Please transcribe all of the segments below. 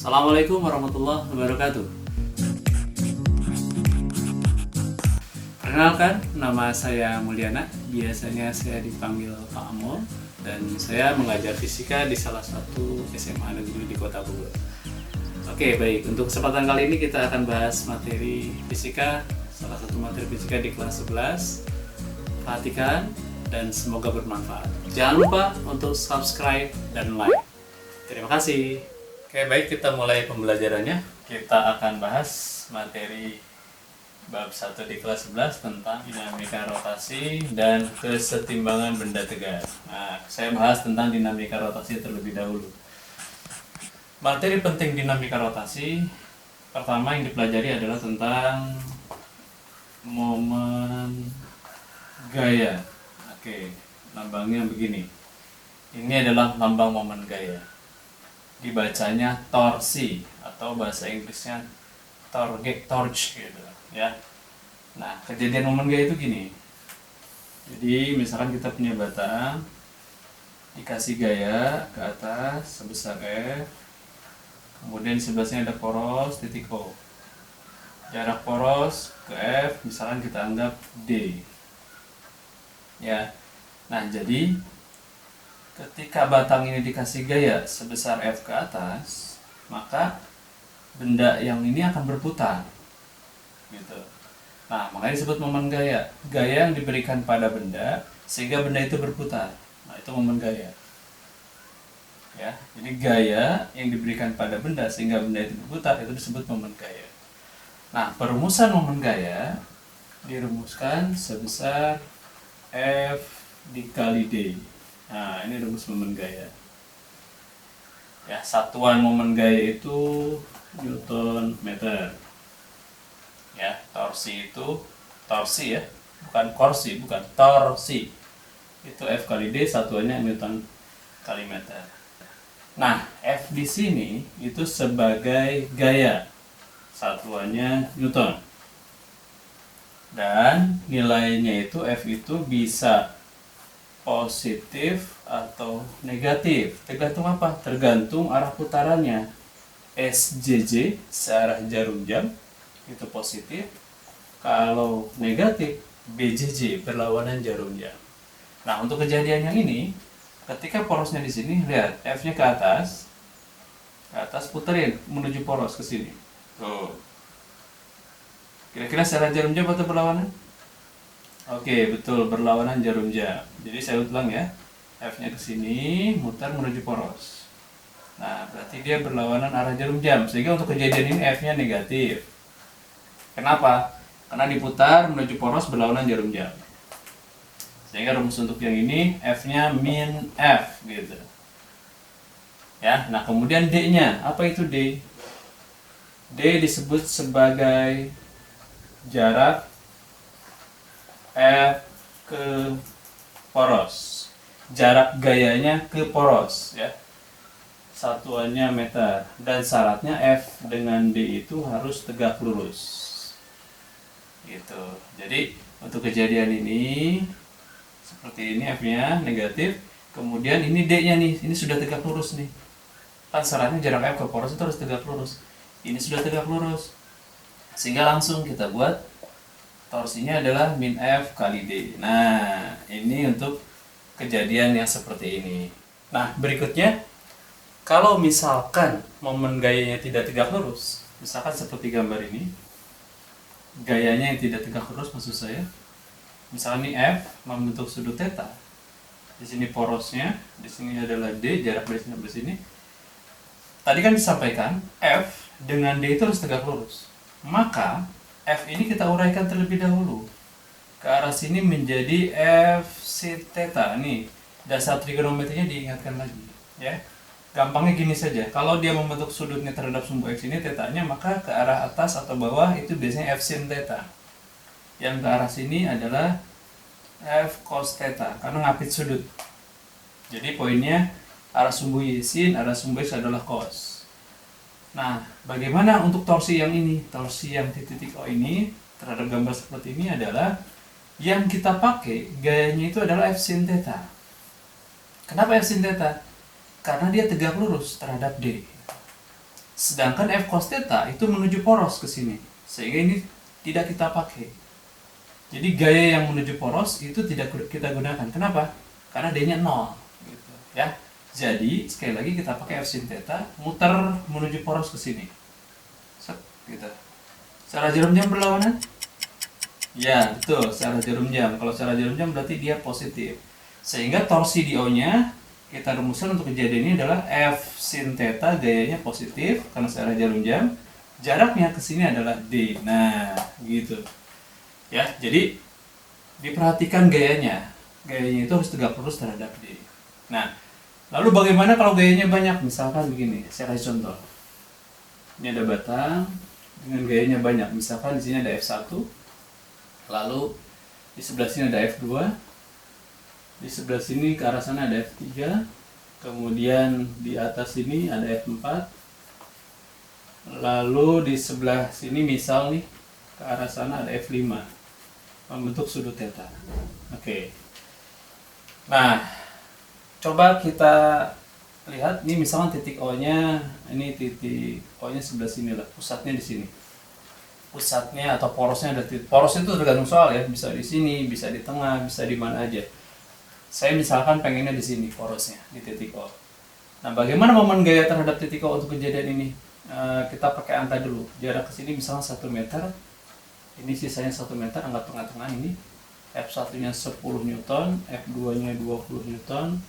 Assalamualaikum warahmatullahi wabarakatuh. Perkenalkan, nama saya Mulyana. Biasanya saya dipanggil Pak Amol, dan saya mengajar fisika di salah satu SMA negeri di Kota Bogor. Oke, baik. Untuk kesempatan kali ini kita akan bahas materi fisika, salah satu materi fisika di kelas 11. Perhatikan dan semoga bermanfaat. Jangan lupa untuk subscribe dan like. Terima kasih. Oke, baik, kita mulai pembelajarannya. Kita akan bahas materi bab 1 di kelas 11 tentang dinamika rotasi dan kesetimbangan benda tegak. Nah, saya bahas tentang dinamika rotasi terlebih dahulu. Materi penting dinamika rotasi pertama yang dipelajari adalah tentang momen gaya. Oke, lambangnya begini. Ini adalah lambang momen gaya. Dibacanya torsi atau bahasa Inggrisnya torch gitu ya. Nah, kejadian momen gaya itu gini. Jadi misalkan kita punya batang, dikasih gaya ke atas sebesar F, kemudian di sebelahnya ada poros titik O. Jarak poros ke F misalkan kita anggap D. Ya. Nah, jadi ketika batang ini dikasih gaya sebesar F ke atas, maka benda yang ini akan berputar gitu. Nah, makanya disebut momen gaya. Gaya yang diberikan pada benda sehingga benda itu berputar. Nah, itu momen gaya. Ya, jadi gaya yang diberikan pada benda sehingga benda itu berputar itu disebut momen gaya. Nah, perumusan momen gaya dirumuskan sebesar F dikali D. Nah, ini rumus momen gaya. Ya, satuan momen gaya itu Newton meter. Ya, torsi itu torsi ya, bukan kursi, bukan torsi. Itu F kali D, satuannya Newton kali meter. Nah, F di sini itu sebagai gaya. Satuannya Newton. Dan nilainya itu F itu bisa positif atau negatif. Tergantung apa? Tergantung arah putarannya. SJJ searah jarum jam itu positif. Kalau negatif, BJJ berlawanan jarum jam. Nah, untuk kejadian yang ini, ketika porosnya di sini, lihat F-nya ke atas puterin menuju poros ke sini. Tuh. Kira-kira searah jarum jam atau berlawanan? Oke, betul, berlawanan jarum jam. Jadi saya ulang ya. F-nya ke sini, mutar menuju poros. Nah, berarti dia berlawanan arah jarum jam. Sehingga untuk kejadian ini F-nya negatif. Kenapa? Karena diputar menuju poros berlawanan jarum jam. Sehingga rumus untuk yang ini F-nya min F gitu. Ya, nah kemudian D-nya. Apa itu D? D disebut sebagai jarak F ke poros, jarak gayanya ke poros ya, satuannya meter, dan syaratnya F dengan D itu harus tegak lurus gitu. Jadi untuk kejadian ini seperti ini, F-nya negatif, kemudian ini D-nya nih, ini sudah tegak lurus nih, kan syaratnya jarak F ke poros itu harus tegak lurus, ini sudah tegak lurus, sehingga langsung kita buat torsinya adalah min F kali D. Nah, ini untuk kejadian yang seperti ini. Nah, berikutnya, kalau misalkan momen gayanya tidak tegak lurus, misalkan seperti gambar ini, gayanya yang tidak tegak lurus maksud saya, misalnya ini F membentuk sudut theta, di sini porosnya, di sini adalah D, jarak dari sini sampai sini. Tadi kan disampaikan F dengan D itu harus tegak lurus. Maka F ini kita uraikan terlebih dahulu. Ke arah sini menjadi F sin theta. Nih, dasar trigonometrinya diingatkan lagi, ya. Gampangnya gini saja. Kalau dia membentuk sudutnya terhadap sumbu X ini tetanya, maka ke arah atas atau bawah itu biasanya F sin theta. Yang ke arah sini adalah F cos theta karena ngapit sudut. Jadi poinnya arah sumbu Y sin, arah sumbu X adalah cos. Nah, bagaimana untuk torsi yang ini? Torsi yang titik O ini terhadap gambar seperti ini adalah yang kita pakai gayanya itu adalah F sin theta. Kenapa F sin theta? Karena dia tegak lurus terhadap D. Sedangkan F cos theta itu menuju poros ke sini. Sehingga ini tidak kita pakai. Jadi gaya yang menuju poros itu tidak kita gunakan. Kenapa? Karena D-nya 0 gitu, ya. Jadi sekali lagi kita pakai F sin theta, muter menuju poros ke sini. Set, gitu. Secara jarum jam berlawanan? Ya, betul, secara jarum jam. Kalau secara jarum jam berarti dia positif. Sehingga torsi di O-nya kita rumuskan untuk kejadian ini adalah F sin theta gayanya positif karena secara jarum jam. Jaraknya ke sini adalah D. Nah, gitu. Ya, jadi diperhatikan gayanya. Gayanya itu harus tegak lurus terhadap D. Nah, lalu bagaimana kalau gayanya banyak? Misalkan begini, saya kasih contoh. Ini ada batang dengan gayanya banyak. Misalkan di sini ada F1, lalu di sebelah sini ada F2, di sebelah sini ke arah sana ada F3, kemudian di atas sini ada F4, lalu di sebelah sini misal nih ke arah sana ada F5, membentuk sudut theta. Oke. Nah, coba kita lihat ini misalkan titik O-nya, ini titik O-nya sebelah sini lah, pusatnya di sini. Pusatnya atau porosnya ada titik. Porosnya itu tergantung soal ya, bisa di sini, bisa di tengah, bisa di mana aja. Saya misalkan pengennya di sini porosnya, di titik O. Nah, bagaimana momen gaya terhadap titik O untuk kejadian ini? Kita pakai angka dulu. Jarak ke sini misalnya 1 meter. Ini sisanya 1 meter, anggap tengah-tengah ini. F1-nya 10 Newton, F2-nya 20 Newton,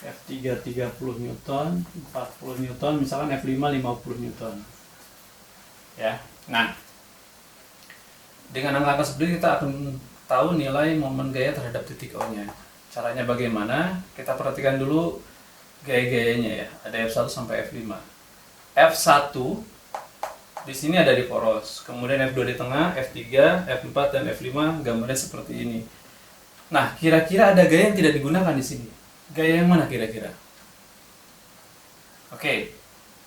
F3 30 Newton, 40 Newton, misalkan F5 50 Newton. Ya. Nah, dengan angka-angka seperti ini kita akan tahu nilai momen gaya terhadap titik O-nya. Caranya bagaimana? Kita perhatikan dulu gaya-gayanya ya. Ada F1 sampai F5. F1 di sini ada di poros. Kemudian F2 di tengah, F3, F4 dan F5 gambarnya seperti ini. Nah, kira-kira ada gaya yang tidak digunakan di sini. Gaya yang mana kira-kira? Oke.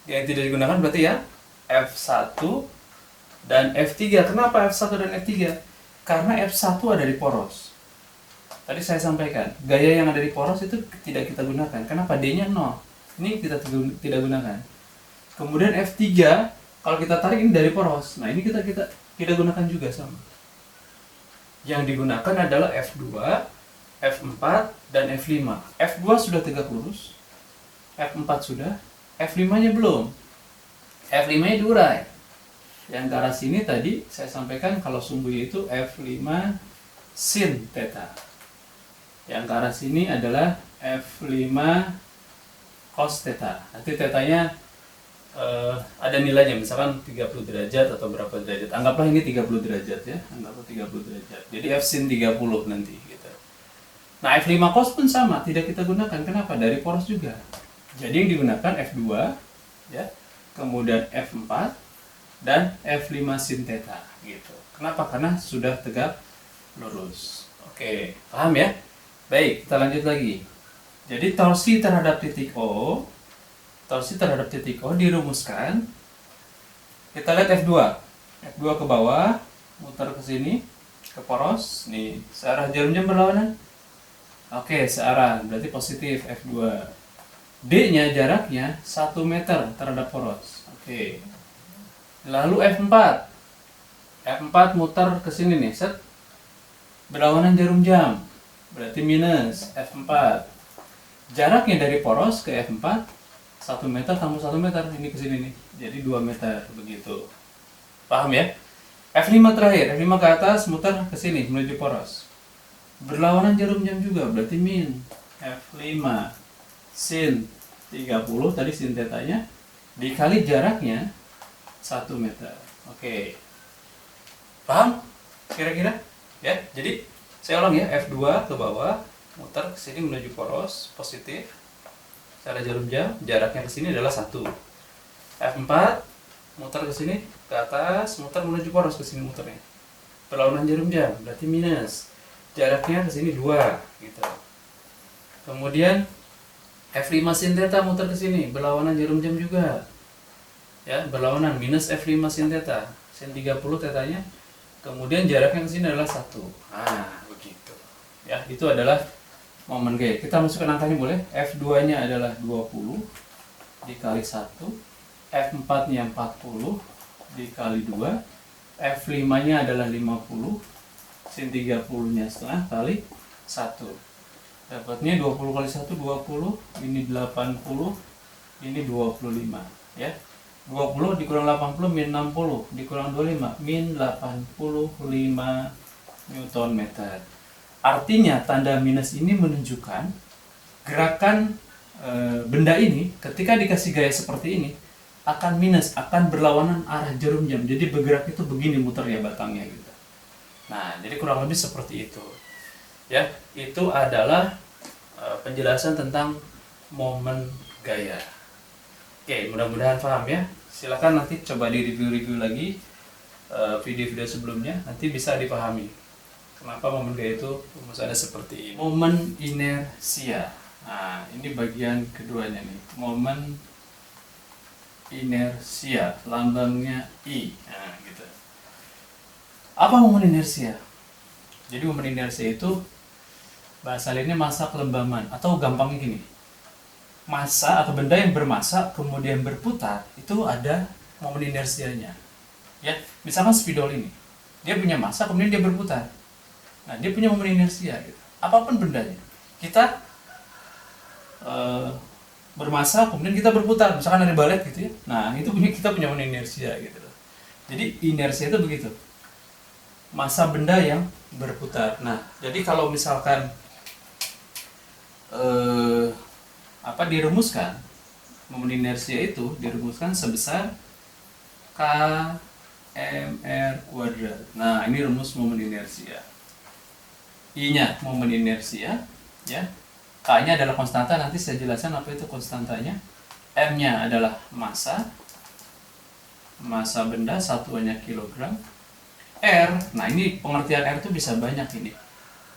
Gaya yang tidak digunakan berarti ya F1 dan F3. Kenapa F1 dan F3? Karena F1 ada di poros. Tadi saya sampaikan, gaya yang ada di poros itu tidak kita gunakan. Kenapa? D-nya 0. Ini kita tidak gunakan. Kemudian F3, kalau kita tarik ini dari poros. Nah, ini kita gunakan juga sama. Yang digunakan adalah F2, F4, dan F5. F2 sudah tegak lurus. F4 sudah. F5-nya belum. F5-nya diurai. Yang ke arah sini tadi saya sampaikan kalau sumbunya itu F5 sin theta. Yang ke arah sini adalah F5 cos theta. Nanti tetanya ada nilainya, misalkan 30 derajat atau berapa derajat. Anggaplah ini 30 derajat ya. Anggaplah 30 derajat. Jadi F sin 30 nanti gitu. Nah, F5 cos pun sama, tidak kita gunakan. Kenapa? Dari poros juga. Jadi yang digunakan F2 ya. Kemudian F4 dan F5 sin theta gitu. Kenapa? Karena sudah tegak lurus. Oke, paham ya? Baik, kita lanjut lagi. Jadi torsi terhadap titik O, dirumuskan. Kita lihat F2. F2 ke bawah, muter ke sini, ke poros. Nih, searah jarum jam berlawanan. Oke, searah, berarti positif F2. D-nya jaraknya 1 meter terhadap poros. Oke. Lalu F4. F4 muter ke sini nih, set. Berlawanan jarum jam. Berarti minus F4. Jaraknya dari poros ke F4 1 meter tambah 1 meter, ini ke sini nih. Jadi 2 meter begitu. Paham ya? F5 terakhir, F5 ke atas muter ke sini menuju poros. Berlawanan jarum jam juga, berarti min F5 sin 30 tadi sin tetanya dikali jaraknya 1 meter. Oke. Paham? Kira-kira? Ya, jadi saya ulang ya, F2 ke bawah, muter ke sini menuju poros, positif. Secara jarum jam, jaraknya ke sini adalah 1. F4 muter ke sini, ke atas, muter menuju poros, ke sini muternya. Perlawanan jarum jam, berarti minus. Jaraknya ke sini 2, gitu. Kemudian F5 sin theta muter ke sini, berlawanan jarum jam juga. Ya, berlawanan minus F5 sin theta. Sin 30 tetanya. Kemudian jaraknya ke sini adalah 1. Nah, begitu. Ya, itu adalah momen G. Kita masukkan angkanya boleh. F2-nya adalah 20 dikali 1. F4-nya 40 dikali 2, F5-nya adalah 50, sin 30-nya setengah kali 1. Dapatnya 20 kali 1, 20, ini 80, ini 25. Ya. 20 dikurang 80 min 60 dikurang 25 min 85 Newton meter. Artinya tanda minus ini menunjukkan gerakan benda ini ketika dikasih gaya seperti ini akan minus, akan berlawanan arah jarum jam. Jadi bergerak itu begini muternya batangnya gitu. Nah, jadi kurang lebih seperti itu. Ya, itu adalah penjelasan tentang momen gaya. Oke, mudah-mudahan paham ya. Silakan nanti coba di review-review lagi video-video sebelumnya, nanti bisa dipahami kenapa momen gaya itu rumusannya seperti ini. Momen inersia. Nah, ini bagian keduanya nih. Momen inersia, lambangnya I. Nah, gitu. Apa momen inersia? Jadi momen inersia itu bahasa lainnya massa kelembaman, atau gampangnya gini. Massa atau benda yang bermassa kemudian berputar itu ada momen inersianya. Ya, misalkan spidol ini, dia punya massa kemudian dia berputar. Nah, dia punya momen inersia. Gitu. Apapun bendanya, kita bermassa kemudian kita berputar. Misalkan ada balet gitu ya. Nah, itu kita punya momen inersia gitu. Jadi inersia itu begitu. Massa benda yang berputar. Nah, jadi kalau misalkan dirumuskan momen inersia itu dirumuskan sebesar kmr kuadrat. Nah, ini rumus momen inersia. I-nya momen inersia, ya. K-nya adalah konstanta, nanti saya jelaskan apa itu konstantanya. M-nya adalah massa benda, satuannya kilogram. R, nah ini pengertian R itu bisa banyak ini.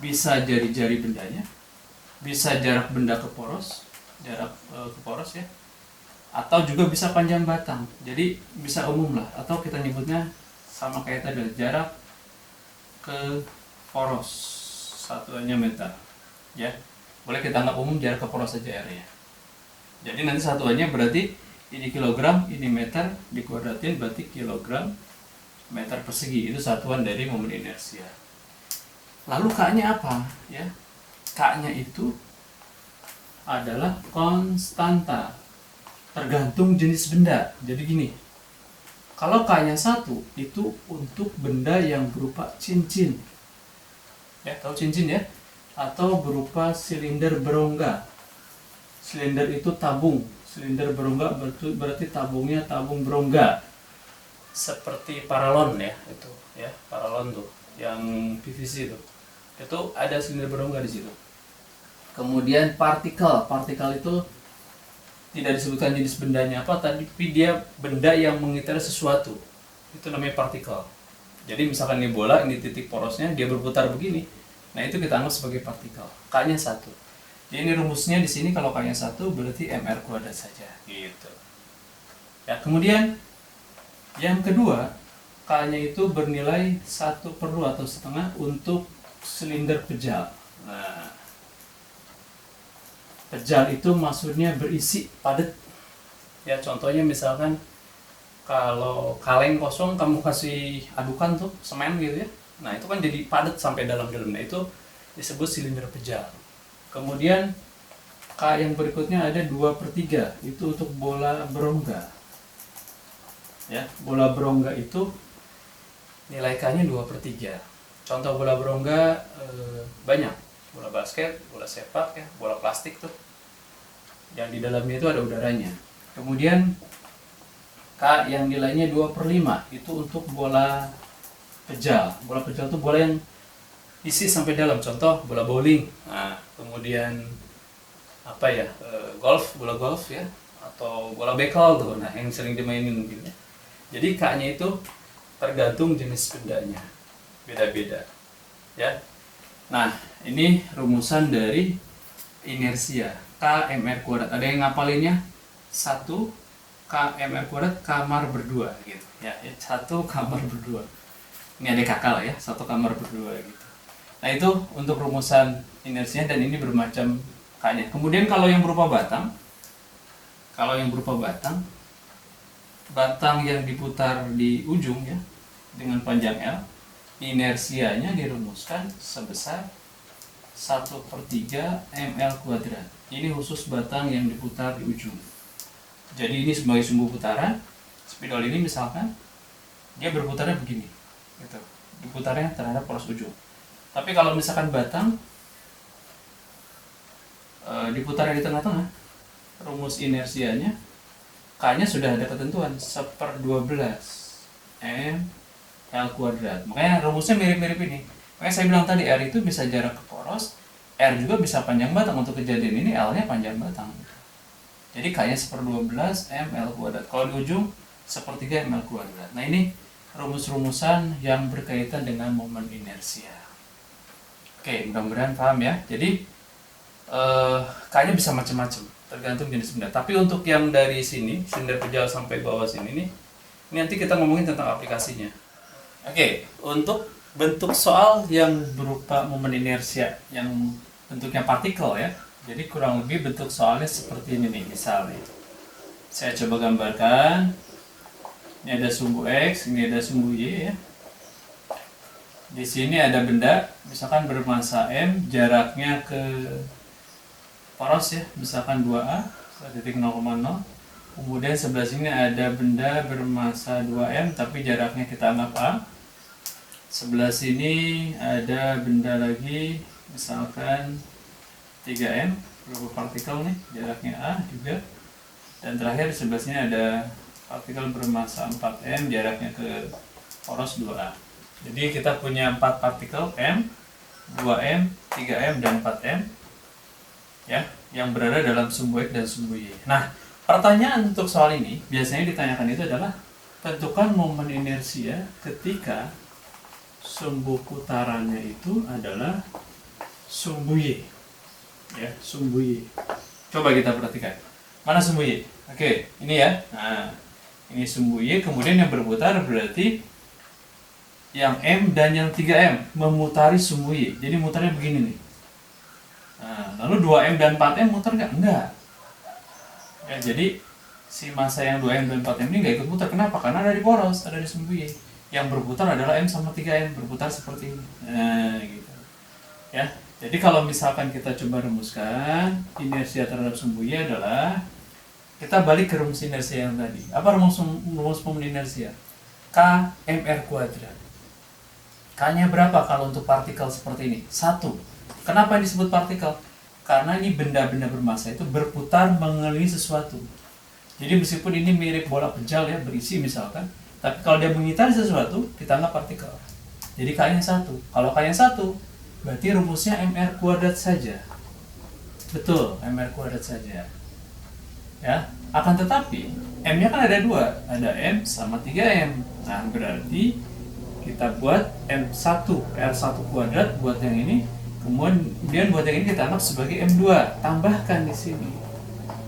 Bisa jari-jari bendanya, bisa jarak benda ke poros, ya, atau juga bisa panjang batang. Jadi bisa umum lah, atau kita nyebutnya sama kayak tadi, jarak ke poros, satuannya meter, ya. Boleh kita anggap umum jarak ke poros saja R ya. Jadi nanti satuannya berarti ini kilogram, ini meter, dikuadratin berarti kilogram meter persegi. Itu satuan dari momen inersia. Lalu K-nya apa? Ya, K-nya itu adalah konstanta, tergantung jenis benda. Jadi gini, kalau K-nya 1 itu untuk benda yang berupa cincin, ya, tahu cincin ya, atau berupa silinder berongga. Silinder itu tabung, silinder berongga berarti tabungnya tabung berongga, seperti paralon ya, itu ya, paralon tuh yang PVC itu ada silinder berongga di situ. Kemudian partikel itu tidak disebutkan jenis bendanya apa, tapi dia benda yang mengitari sesuatu, itu namanya partikel. Jadi misalkan ini bola, ini titik porosnya, dia berputar begini, nah itu kita anggap sebagai partikel. K-nya 1. Jadi ini rumusnya di sini, kalau K-nya 1 berarti mr kuadrat saja gitu. Ya, kemudian yang kedua, K-nya itu bernilai 1/2 atau setengah untuk silinder pejal. Nah, pejal itu maksudnya berisi padat. Ya, contohnya misalkan kalau kaleng kosong kamu kasih adukan tuh semen gitu ya. Nah, itu kan jadi padat sampai dalam-dalamnya, itu disebut silinder pejal. Kemudian K yang berikutnya ada 2/3, itu untuk bola berongga. Ya, bola berongga itu nilai K-nya 2/3. Contoh bola berongga banyak. Bola basket, bola sepak ya, bola plastik tuh. Yang di dalamnya itu ada udaranya. Kemudian K yang nilainya 2/5 itu untuk bola pejal. Bola pejal itu bola yang isi sampai dalam. Contoh bola bowling. Nah, kemudian apa ya? Bola golf ya, atau bola bekel tuh. Nah, yang sering dimainin mungkin ya. Jadi K-nya itu tergantung jenis bendanya. Beda-beda. Ya. Nah, ini rumusan dari inersia. Kmr kuadrat. Ada yang ngapalinnya? 1 kmr kuadrat kamar berdua gitu. Ya, 1 kamar berdua. Ini ada kakak lah ya, 1 kamar berdua gitu. Nah, itu untuk rumusan inersinya, dan ini bermacam K-nya. Kemudian kalau yang berupa batang, batang yang diputar di ujung ya dengan panjang L, inersianya dirumuskan sebesar 1/3 ml kuadrat. Ini khusus batang yang diputar di ujung. Jadi ini sebagai sumbu putaran, spidol ini misalkan dia berputarnya begini, gitu. Diputarnya terhadap poros ujung. Tapi kalau misalkan batang diputarnya di tengah-tengah, rumus inersianya K-nya sudah ada ketentuan 1/12 ml kuadrat. Makanya rumusnya mirip-mirip ini. Makanya saya bilang tadi R itu bisa jarak ke poros, R juga bisa panjang batang. Untuk kejadian ini L-nya panjang batang. Jadi K-nya 1/12 ml kuadrat. Kalau di ujung 1/3 ml kuadrat. Nah ini rumus-rumusan yang berkaitan dengan momen inersia. Oke, mudah-mudahan paham ya. Jadi K-nya bisa macam-macam, tergantung jenis benda. Tapi untuk yang dari sini, silinder kejauh sampai bawah sini nih, ini nanti kita ngomongin tentang aplikasinya. Oke, untuk bentuk soal yang berupa momen inersia yang bentuknya partikel ya. Jadi kurang lebih bentuk soalnya seperti ini nih, misalnya. Saya coba gambarkan. Ini ada sumbu X, ini ada sumbu Y ya. Di sini ada benda, misalkan bermassa M, jaraknya ke poros ya, misalkan 2A, 1.0,0. Kemudian sebelah sini ada benda bermassa 2M, tapi jaraknya kita anggap A. Sebelah sini ada benda lagi, misalkan 3M, berapa partikel nih, jaraknya A juga. Dan terakhir sebelah sini ada partikel bermassa 4M, jaraknya ke poros 2A. Jadi kita punya 4 partikel M, 2M, 3M, dan 4M ya, yang berada dalam sumbu X dan sumbu Y. Nah, pertanyaan untuk soal ini biasanya ditanyakan itu adalah tentukan momen inersia ketika sumbu putarannya itu adalah sumbu Y. Ya, sumbu Y. Coba kita perhatikan. Mana sumbu Y? Oke, ini ya. Nah, ini sumbu Y, kemudian yang berputar berarti yang M dan yang 3M memutari sumbu Y. Jadi mutarnya begini nih. Nah, lalu 2M dan 4M muter nggak? Enggak. Ya, jadi si massa yang 2M dan 4M ini nggak ikut muter. Kenapa? Karena ada di poros, ada di sumbu Y. Yang berputar adalah M sama 3M, berputar seperti ini. Nah, gitu. Ya, jadi kalau misalkan kita coba rumuskan inersia terhadap sumbu Y adalah, kita balik ke rumus inersia yang tadi. Apa rumus momen inersia? K mr kuadrat. K-nya berapa kalau untuk partikel seperti ini? 1. Kenapa disebut partikel? Karena ini benda-benda bermassa itu berputar mengelilingi sesuatu. Jadi meskipun ini mirip bola pejal ya, berisi misalkan, tapi kalau dia mengitari sesuatu, kita anggap partikel. Jadi K-nya 1. Kalau K-nya 1, berarti rumusnya mr kuadrat saja. Betul, mr kuadrat saja. Ya, akan tetapi M-nya kan ada 2, ada M sama 3M. Nah, berarti kita buat M1, R1 kuadrat buat yang ini. Kemudian buat yang ini kita anggap sebagai M2, tambahkan di sini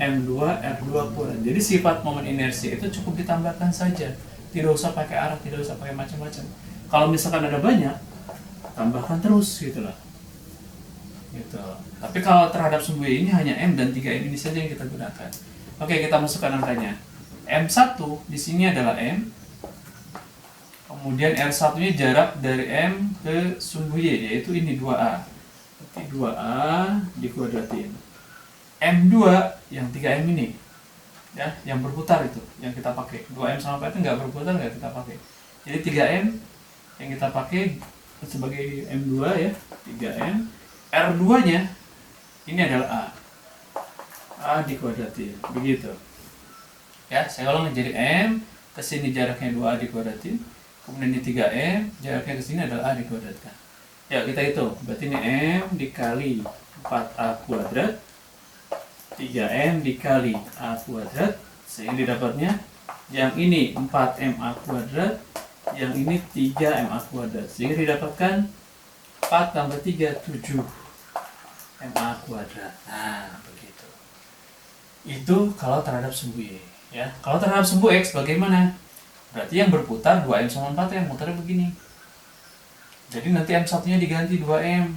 M2 R2 kuadrat. Jadi sifat momen inersia itu cukup ditambahkan saja, tidak usah pakai arah, tidak usah pakai macam-macam. Kalau misalkan ada banyak, tambahkan terus gitulah. Gitu. Tapi kalau terhadap sumbu Y ini hanya M dan 3M ini saja yang kita gunakan. Oke, kita masukkan angkanya. M1 di sini adalah M. Kemudian R1-nya jarak dari M ke sumbu Y, yaitu ini 2A. 2A dikuadratin. M2 yang 3M ini ya, yang berputar itu yang kita pakai. 2M sama 4 itu nggak berputar, nggak kita pakai. Jadi 3M yang kita pakai sebagai M2 ya, 3M. R2-nya ini adalah A dikuadratin. Begitu. Ya, saya ulang jadi M, ke sini jaraknya 2A dikuadratin. Kemudian ini 3M, jaraknya ke sini adalah A dikuadratkan. Ya, kita hitung. Berarti ini M dikali 4A kuadrat, 3M dikali A kuadrat, sehingga didapatnya yang ini 4MA kuadrat, yang ini 3MA kuadrat. Sehingga didapatkan 4 tambah 3, 7MA kuadrat. Nah, begitu. Itu kalau terhadap sumbu Y. Ya. Kalau terhadap sumbu X bagaimana? Berarti yang berputar 2M sama 4M, mutarnya begini. Jadi nanti M1-nya diganti 2M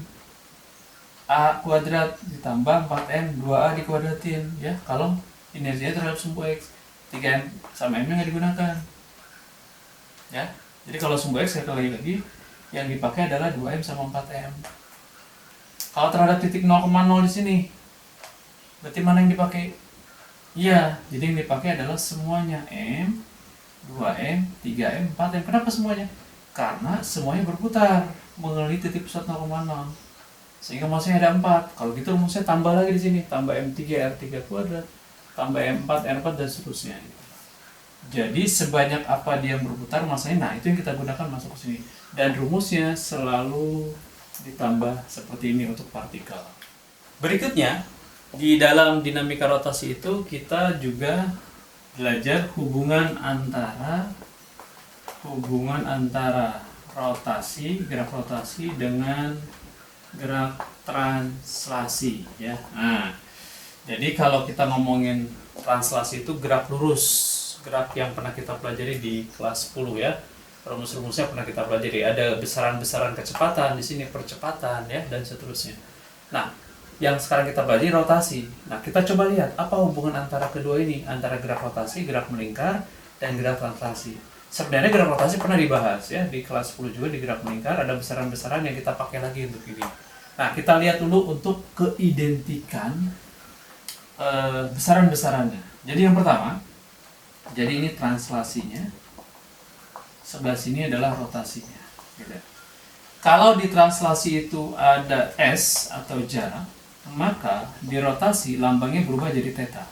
A kuadrat ditambah 4M 2A dikuadratin ya, kalau inersinya terhadap sumbu X. 3M sama M nya nggak digunakan ya. Jadi kalau sumbu X sekali lagi yang dipakai adalah 2M sama 4M. Kalau terhadap titik 0,0 di sini, berarti mana yang dipakai? Iya, jadi yang dipakai adalah semuanya M, 2M, 3M, 4M. Kenapa semuanya? Karena semuanya berputar mengelilingi titik pusat 0,0. Sehingga masanya ada 4. Kalau gitu rumusnya tambah lagi di sini, tambah M3 R3 kuadrat, tambah M4 R4 dan seterusnya. Jadi sebanyak apa dia berputar masanya, nah itu yang kita gunakan masuk ke sini. Dan rumusnya selalu ditambah seperti ini untuk partikel. Berikutnya, di dalam dinamika rotasi itu kita juga belajar hubungan antara rotasi, gerak rotasi dengan gerak translasi ya. Nah, jadi kalau kita ngomongin translasi itu gerak lurus, gerak yang pernah kita pelajari di kelas 10 ya. Rumus-rumusnya pernah kita pelajari, ada besaran-besaran kecepatan di sini, percepatan ya dan seterusnya. Nah, yang sekarang kita pelajari rotasi. Nah, kita coba lihat apa hubungan antara kedua ini, antara gerak rotasi, gerak melingkar dan gerak translasi. Sebenarnya gerak rotasi pernah dibahas ya di kelas 10 juga, di gerak melingkar ada besaran-besaran yang kita pakai lagi untuk ini. Nah, kita lihat dulu untuk keidentikan besaran-besarannya. Jadi yang pertama, jadi ini translasinya. Sebelah sini adalah rotasinya gitu. Kalau di translasi itu ada S atau jarak, maka di rotasi lambangnya berubah jadi theta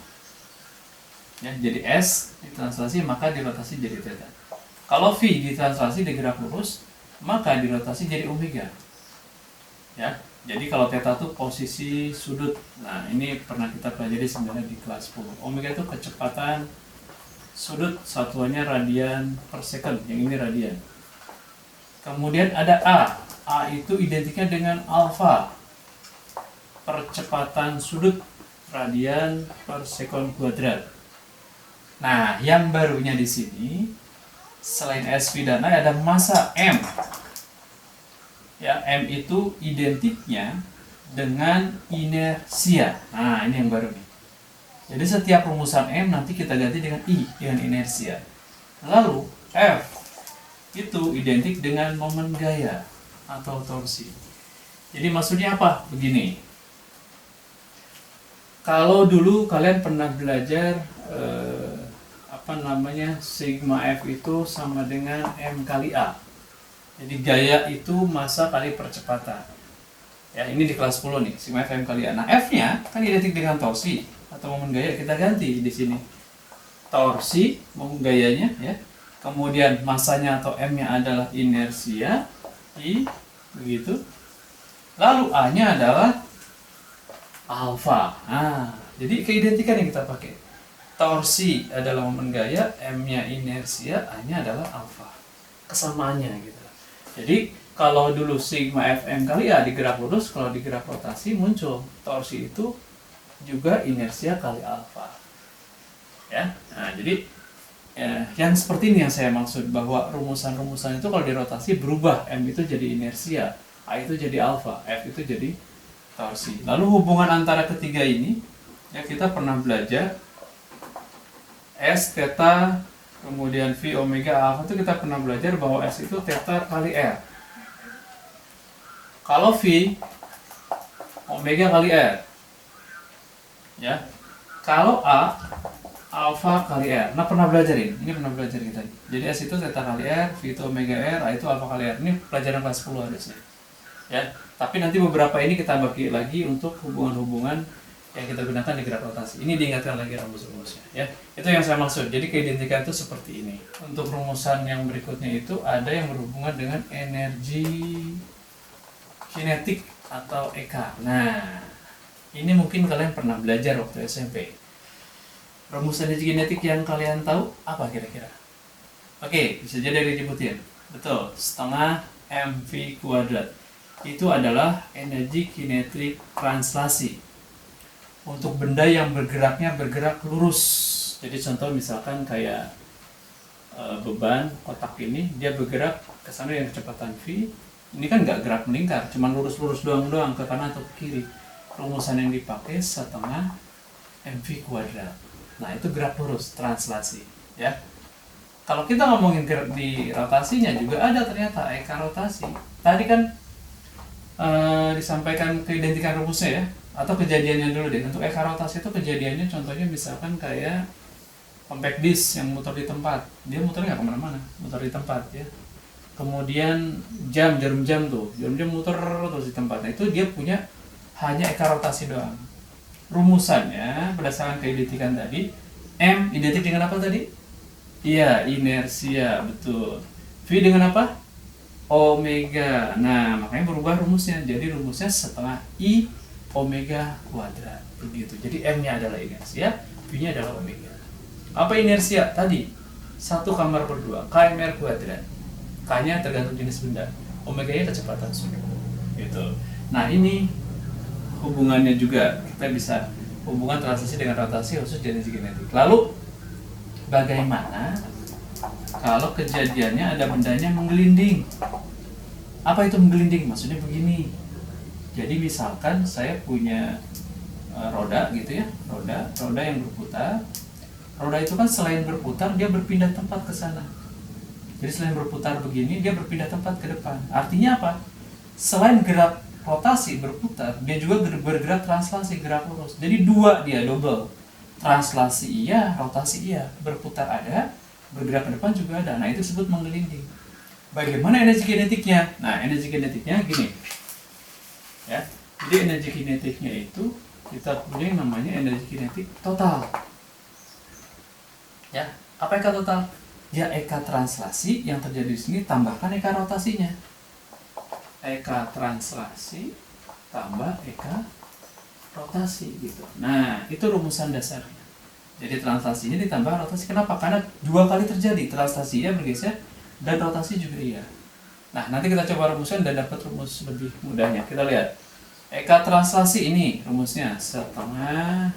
ya, jadi S di translasi maka di rotasi jadi theta. Kalau V di translasi di gerak lurus, maka di rotasi jadi omega ya. Jadi kalau theta itu posisi sudut. Nah, ini pernah kita pelajari sebenarnya di kelas 10. Omega itu kecepatan sudut, satuannya radian per second, yang ini radian. Kemudian ada A itu identiknya dengan alfa, percepatan sudut radian per sekon kuadrat. Nah, yang barunya di sini selain SV dan A ada massa M. Ya, M itu identiknya dengan inersia. Nah, ini yang baru nih. Jadi setiap rumusan M nanti kita ganti dengan I, dengan inersia. Lalu F itu identik dengan momen gaya atau torsi. Jadi maksudnya apa? Begini. Kalau dulu kalian pernah belajar sigma F itu sama dengan M kali A. Jadi gaya itu massa kali percepatan. Ya, ini di kelas 10 nih, sigma F M kali A. Nah, F-nya kan identik dengan torsi atau momen gaya, kita ganti di sini. Torsi, momen gayanya ya. Kemudian massanya atau M-nya adalah inersia, I, begitu. Lalu A-nya adalah alfa. Nah, jadi keidentikan yang kita pakai. Torsi adalah momen gaya, M-nya inersia, A-nya adalah alfa. Kesamaannya gitu. Jadi kalau dulu sigma Fm kali A di gerak lurus, kalau di gerak rotasi muncul torsi itu juga inersia kali alfa. Ya. Nah, jadi yang seperti ini yang saya maksud, bahwa rumusan-rumusan itu kalau di rotasi berubah, M itu jadi inersia, A itu jadi alfa, F itu jadi torsi. Lalu hubungan antara ketiga ini ya kita pernah belajar S theta kemudian V omega alpha, itu kita pernah belajar bahwa S itu theta kali R. Kalau V omega kali R. Ya. Kalau A alpha kali R. Nah, pernah belajar ini pernah belajar kita. Jadi S itu theta kali R, V itu omega R, A itu alpha kali R. Ini pelajaran kelas 10 harusnya. Ya, tapi nanti beberapa ini kita bagi lagi untuk hubungan-hubungan yang kita gunakan di gerak rotasi. Ini diingatkan lagi rumus-rumusnya ya. Itu yang saya maksud. Jadi keidentikan itu seperti ini. Untuk rumusan yang berikutnya itu ada yang berhubungan dengan energi kinetik atau EK. Nah, ini mungkin kalian pernah belajar waktu SMP. Rumus energi kinetik yang kalian tahu apa kira-kira? Oke, bisa jadi disebutin. Betul, setengah mv kuadrat. Itu adalah energi kinetik translasi. Untuk benda yang bergeraknya bergerak lurus. Jadi contoh misalkan kayak beban kotak ini, dia bergerak ke sana dengan kecepatan v. Ini kan nggak gerak melingkar, cuma lurus-lurus doang ke kanan atau ke kiri. Rumusan yang dipakai setengah mv kuadrat. Nah, itu gerak lurus, translasi, ya. Kalau kita ngomongin gerak di rotasinya juga ada ternyata eka rotasi. Tadi kan disampaikan keidentikan rumusnya ya, atau kejadiannya dulu deh. Untuk eka rotasi itu kejadiannya contohnya misalkan kayak compact disc yang muter di tempat, dia muternya nggak kemana-mana, muter di tempat ya. Kemudian jarum jam muter terus di tempat. Nah, itu dia punya hanya eka rotasi doang. Rumusannya berdasarkan keidentikan tadi, M identik dengan apa tadi? Iya, inersia, betul. V dengan apa? Omega. Nah, makanya berubah rumusnya. Jadi rumusnya setengah I omega kuadrat. Begitu. Jadi M-nya adalah inersia, V-nya adalah omega. Apa inersia? Tadi, 1 kamar per 2, kmr kuadrat. K-nya tergantung jenis benda. Omega-nya kecepatan suhu. Gitu. Nah, ini hubungannya juga. Kita bisa hubungan translasi dengan rotasi khusus energi kinetik. Lalu, bagaimana kalau kejadiannya ada bendanya menggelinding? Apa itu menggelinding? Maksudnya begini. Jadi misalkan saya punya roda gitu ya, roda yang berputar. Roda itu kan selain berputar, dia berpindah tempat ke sana. Jadi selain berputar begini, dia berpindah tempat ke depan. Artinya apa? Selain gerak rotasi berputar, dia juga bergerak translasi, gerak lurus. Jadi dua dia, double. Translasi iya, rotasi iya. Berputar ada, bergerak ke depan juga ada. Nah, itu disebut menggelinding. Bagaimana energi kinetiknya? Nah, energi kinetiknya gini. Ya. Jadi energi kinetiknya itu kita punya yang namanya energi kinetik total. Ya, apa eka total? Ya, eka translasi yang terjadi di sini tambahkan eka rotasinya. Eka translasi tambah eka rotasi gitu. Nah, itu rumusan dasarnya. Jadi translasinya ditambah rotasi. Kenapa? Karena 2 kali terjadi, translasi ya bergeser dan rotasi juga iya. Nah, nanti kita coba rumuskan dan dapat rumus lebih mudahnya. Kita lihat. Eka translasi ini rumusnya setengah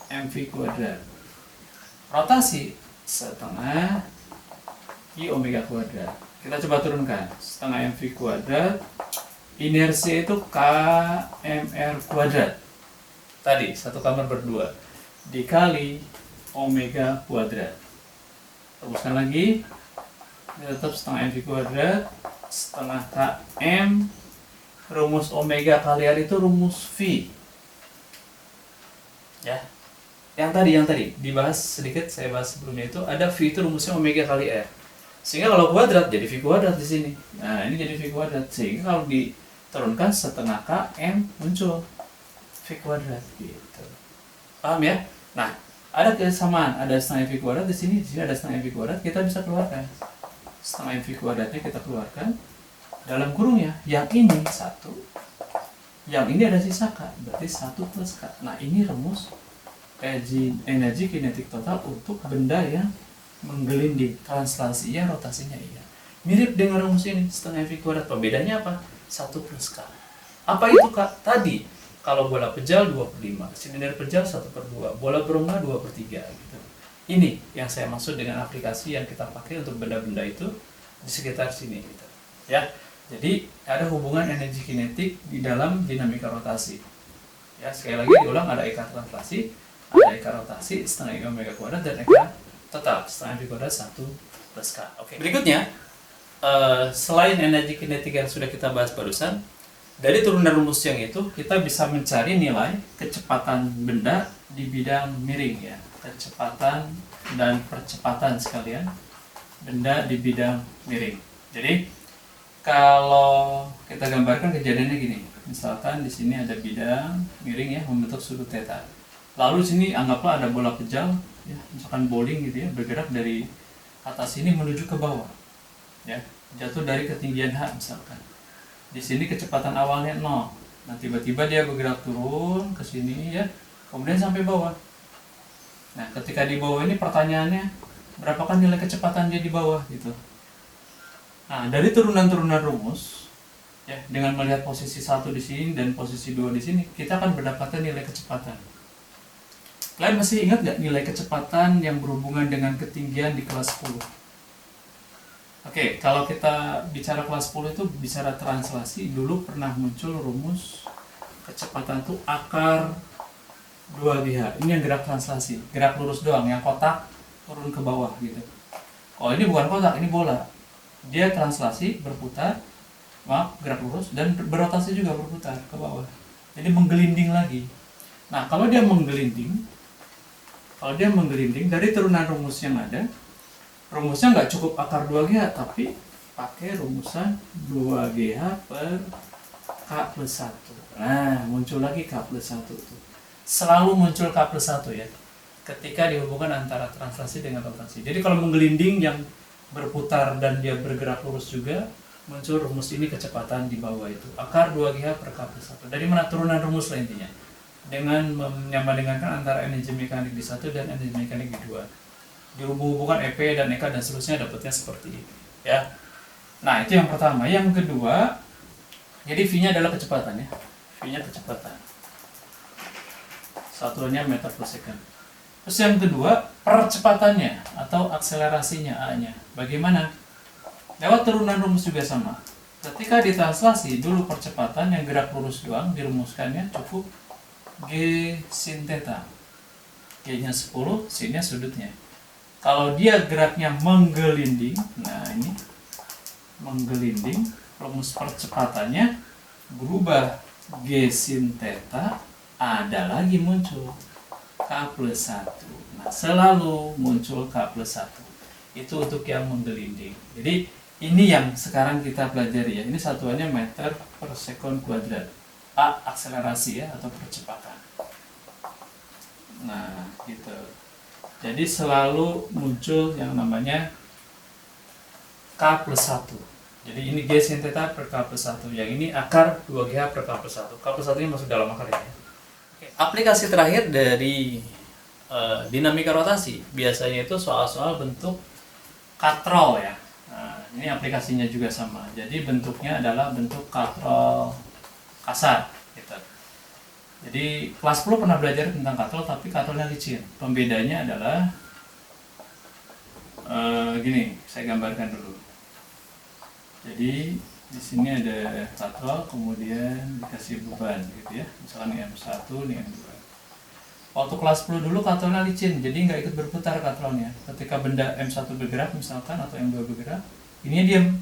mv kuadrat. Rotasi setengah I omega kuadrat. Kita coba turunkan. Setengah mv kuadrat. Inersia itu kmr kuadrat. Tadi 1 kamar per 2 dikali omega kuadrat. Rumuskan lagi. Tetap setengah mv kuadrat setengah km. Rumus omega kali R itu rumus V. Ya. Yang tadi dibahas sedikit, saya bahas sebelumnya itu ada V itu rumusnya omega kali R. Sehingga kalau kuadrat jadi V kuadrat di sini. Nah, ini jadi V kuadrat. Sehingga kalau diturunkan setengah km muncul V kuadrat gitu. Paham ya? Nah, ada kesamaan, ada setengah V kuadrat di sini ada setengah V kuadrat, kita bisa keluarkan. Setengah V kuadratnya kita keluarkan. Dalam kurungnya, yang ini 1, yang ini ada sisa K, berarti 1 plus K. Nah, ini rumus energi kinetik total untuk benda yang menggelinding, translasinya, rotasinya iya. Mirip dengan rumus ini, setengah V kuadrat. Pembedanya apa? 1 plus K. Apa itu K? Tadi, kalau bola pejal 2/5, silinder pejal 1/2, bola berongga 2/3 gitu. Ini yang saya maksud dengan aplikasi yang kita pakai untuk benda-benda itu di sekitar sini gitu. Ya. Jadi ada hubungan energi kinetik di dalam dinamika rotasi. Ya, sekali lagi diulang, ada eka translasi, ada eka rotasi setengah I omega kuadrat dan eka total setengah V kuadrat 1 plus K. Oke. Berikutnya, selain energi kinetik yang sudah kita bahas barusan, dari turunan rumus yang itu kita bisa mencari nilai kecepatan benda di bidang miring ya. Kecepatan dan percepatan sekalian benda di bidang miring. Jadi kalau kita gambarkan kejadiannya gini, misalkan di sini ada bidang miring ya membentuk sudut theta. Lalu di sini anggaplah ada bola pejal, ya, misalkan bowling gitu ya, bergerak dari atas sini menuju ke bawah, ya, jatuh dari ketinggian H misalkan. Di sini kecepatan awalnya 0, nah tiba-tiba dia bergerak turun ke sini ya, kemudian sampai bawah. Nah, ketika di bawah ini pertanyaannya, berapakah nilai kecepatan dia di bawah gitu? Nah, dari turunan-turunan rumus, ya, dengan melihat posisi 1 di sini dan posisi 2 di sini, kita akan mendapatkan nilai kecepatan. Kalian masih ingat nggak nilai kecepatan yang berhubungan dengan ketinggian di kelas 10? Oke, kalau kita bicara kelas 10 itu bicara translasi, dulu pernah muncul rumus kecepatan itu akar 2GH. Ini yang gerak translasi, gerak lurus doang, yang kotak turun ke bawah gitu. Oh ini bukan kotak, ini bola. Dia translasi, berputar, gerak lurus, dan berotasi juga berputar ke bawah. Jadi menggelinding lagi. Nah kalau dia menggelinding dari turunan rumus yang ada, rumusnya nggak cukup akar 2GH, tapi pakai rumusan 2GH per K plus 1. Nah, muncul lagi K plus 1 tuh. Selalu muncul K plus 1 ya, ketika dihubungkan antara translasi dengan rotasi. Jadi kalau menggelinding yang berputar dan dia bergerak lurus juga, muncul rumus ini kecepatan di bawah itu. Akar 2GH per K plus 1. Dari mana turunan rumus lah intinya? Dengan menyambandingkan antara energi mekanik di 1 dan energi mekanik di 2. Dihubung-hubungkan EP dan EK dan seterusnya, dapatnya seperti ini ya. Nah itu yang pertama. Yang kedua, jadi V-nya adalah kecepatan ya, V-nya kecepatan, satuannya meter per second. Terus yang kedua, percepatannya atau akselerasinya, A-nya. Bagaimana? Lewat turunan rumus juga sama. Ketika ditranslasi, dulu percepatan yang gerak lurus doang, dirumuskannya cukup G sin theta. G-nya 10, sin-nya sudutnya. Kalau dia geraknya menggelinding, nah ini menggelinding, rumus percepatannya berubah, G sin theta, ada lagi muncul K plus 1. Nah selalu muncul K plus 1. Itu untuk yang menggelinding. Jadi ini yang sekarang kita pelajari ya. Ini satuannya meter per sekon kuadrat. A akselerasi ya, atau percepatan. Nah gitu. Jadi selalu muncul yang namanya K plus 1. Jadi ini G sin theta per K plus 1. Yang ini akar 2GH per K plus 1. K plus 1 ini masuk dalam akar ini. Oke. Aplikasi terakhir dari dinamika rotasi biasanya itu soal-soal bentuk katrol ya. Nah, ini aplikasinya juga sama. Jadi bentuknya adalah bentuk katrol kasar gitu. Jadi kelas 10 pernah belajar tentang katrol, tapi katrolnya licin. Pembedanya adalah gini, saya gambarkan dulu. Jadi di sini ada katrol, kemudian dikasih beban gitu ya. Misalkan ini M1, ini M2. Waktu kelas 10 dulu katrolnya licin, jadi nggak ikut berputar katrolnya. Ketika benda M1 bergerak misalkan atau M2 bergerak, ini diam.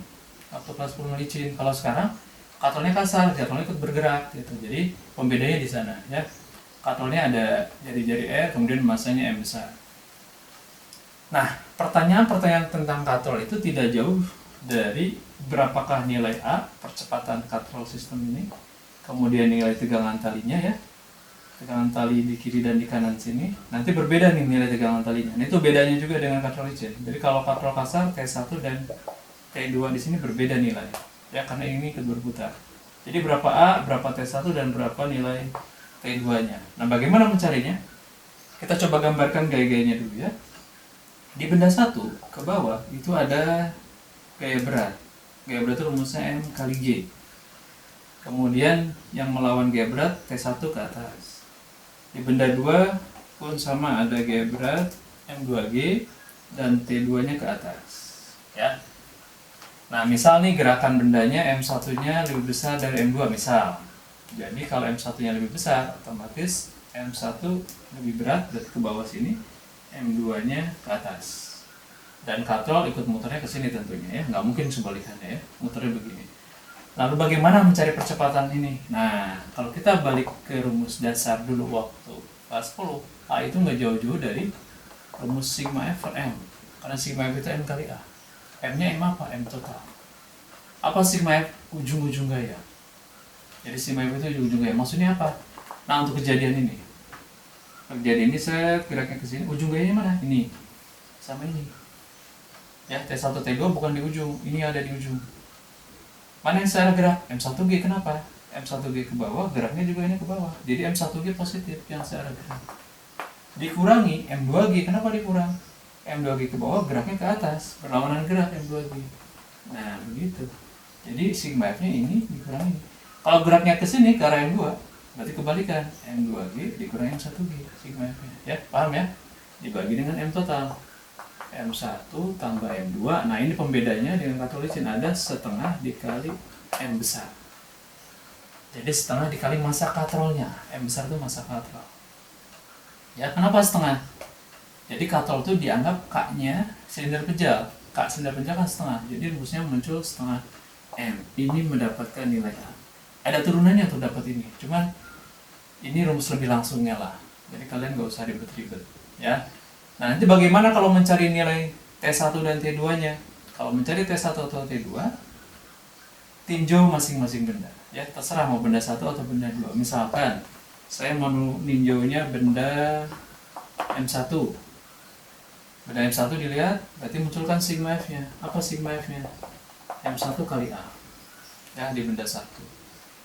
Waktu kelas 10 licin. Kalau sekarang katrolnya kasar, katrolnya ikut bergerak gitu. Jadi pembedanya di sana ya. Katrolnya ada jari-jari R, kemudian masanya M besar. Nah, pertanyaan-pertanyaan tentang katrol itu tidak jauh dari berapakah nilai A, percepatan katrol sistem ini, kemudian nilai tegangan talinya ya. Tegangan tali di kiri dan di kanan sini. Nanti berbeda nih nilai tegangan talinya. Nah, itu bedanya juga dengan katrol licin. Jadi kalau katrol kasar T1 dan T2 di sini berbeda nilai. Ya karena ini ikut berputar. Jadi berapa A, berapa T1 dan berapa nilai T2-nya. Nah, bagaimana mencarinya? Kita coba gambarkan gaya-gayanya dulu ya. Di benda 1 ke bawah itu ada gaya berat. Gaya berat itu rumusnya M kali G. Kemudian yang melawan gaya berat T1 ke atas. Di benda 2 pun sama, ada gaya berat M2G dan T2-nya ke atas. Ya. Nah, misal nih gerakan bendanya M1-nya lebih besar dari M2 misal. Jadi kalau M1-nya lebih besar, otomatis M1 lebih berat, berarti ke bawah sini, M2-nya ke atas. Dan katrol ikut muternya ke sini tentunya ya, nggak mungkin sebalikannya ya, muternya begini. Lalu bagaimana mencari percepatan ini? Nah, kalau kita balik ke rumus dasar dulu waktu kelas 10, A itu nggak jauh-jauh dari rumus sigma F per M. Karena sigma F itu M kali A. M-nya M apa? M total. Apa sigma F? Ujung-ujung gaya. Jadi sigma F itu ujung-ujung gaya. Maksudnya apa? Nah, untuk kejadian ini. Kejadian ini set geraknya ke sini. Ujung gayanya mana? Ini. Sama ini. Ya, T1 T2 bukan di ujung. Ini ada di ujung. Mana yang secara gerak? M1G. Kenapa? M1G ke bawah, geraknya juga ini ke bawah. Jadi M1G positif yang secara gerak. Dikurangi M2G. Kenapa dikurang? M2G ke bawah, geraknya ke atas, berlawanan gerak M2G. Nah, begitu. Jadi sigma F-nya ini dikurangi. Kalau geraknya ke sini ke arah M2, berarti kebalikan. M2G dikurangi M1G, sigma F-nya. Ya, paham ya? Dibagi dengan M total. M1 tambah M2. Nah, ini pembedanya dengan katrol licin, ada setengah dikali M besar. Jadi setengah dikali massa katrolnya. M besar itu massa katrol. Ya, kenapa setengah? Jadi katrol itu dianggap K-nya silinder pejal. K silinder pejal kan setengah. Jadi rumusnya muncul setengah M. Ini mendapatkan nilai A. Ada turunannya tuh dapat ini. Cuman ini rumus lebih langsungnya lah. Jadi kalian gak usah ribet-ribet. Ya. Nah, nanti bagaimana kalau mencari nilai T1 dan T2-nya? Kalau mencari T1 atau T2, tinjau masing-masing benda. Ya, terserah mau benda 1 atau benda 2. Misalkan saya mau ninjaunya benda M1. Benda M1 dilihat, berarti munculkan sigma F-nya. Apa sigma F-nya? M1 kali A. Ya, di benda 1.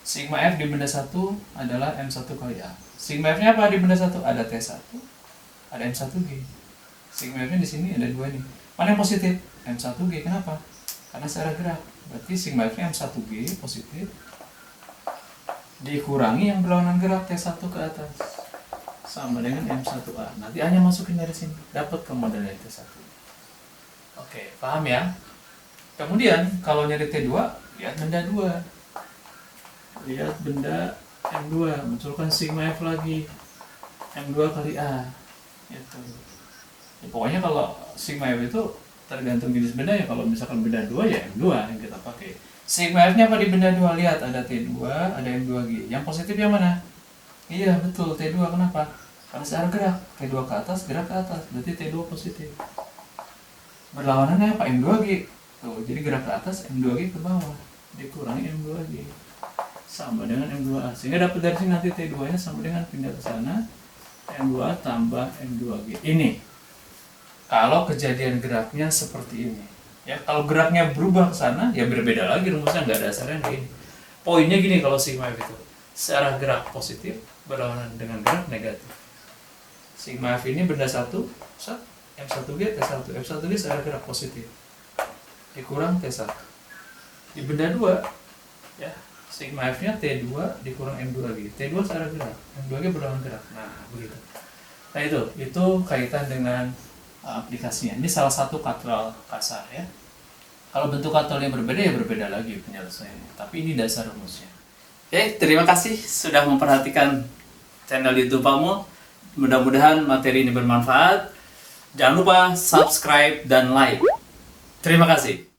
Sigma F di benda 1 adalah M1 kali A. Sigma F-nya apa di benda 1? Ada T1, ada M1G. Sigma F-nya di sini ada 2 nih. Mana yang positif? M1G. Kenapa? Karena secara gerak. Berarti sigma F-nya M1G positif dikurangi yang berlawanan gerak T1 ke atas sama dengan M1A. Nanti A-nya masukin dari sini, dapat kamu dari T1. Oke, paham ya? Kemudian kalau nyari T2, lihat benda 2. Lihat benda M2, munculkan sigma F lagi. M2 kali A. Gitu. Ya, pokoknya kalau sigma F itu tergantung jenis benda ya. Kalau misalkan benda 2 ya M2 yang kita pakai. Sigma F-nya apa di benda 2? Lihat ada T2, ada M2G. Yang positif yang mana? Iya, betul, T2. Kenapa? Karena secara gerak. T2 ke atas, gerak ke atas. Berarti T2 positif. Berlawanannya apa? M2G. Tuh, jadi gerak ke atas, M2G ke bawah. Dikurangi M2G. Sama dengan M2A. Sehingga dapat dari sini nanti T2-nya sama dengan pindah ke sana. M2A tambah M2G. Ini. Kalau kejadian geraknya seperti ini. Ya, kalau geraknya berubah ke sana, ya berbeda lagi rumusnya, nggak ada dasarnya kayak ini. Poinnya gini kalau sigma F itu, secara gerak positif berlawanan dengan gerak negatif. Sigma F ini benda 1, M1G, T1. M1G secara gerak positif. Dikurang T1. Di benda 2, ya, sigma F-nya T2 dikurang M2G. T2 secara gerak, M2G berlawanan gerak. Nah, begitu. Nah itu kaitan dengan aplikasinya. Ini salah satu katrol kasar ya. Kalau bentuk katrol yang berbeda ya berbeda lagi penyelesaiannya. Tapi ini dasar rumusnya. Oke, terima kasih sudah memperhatikan channel YouTube kamu. Mudah-mudahan materi ini bermanfaat. Jangan lupa subscribe dan like. Terima kasih.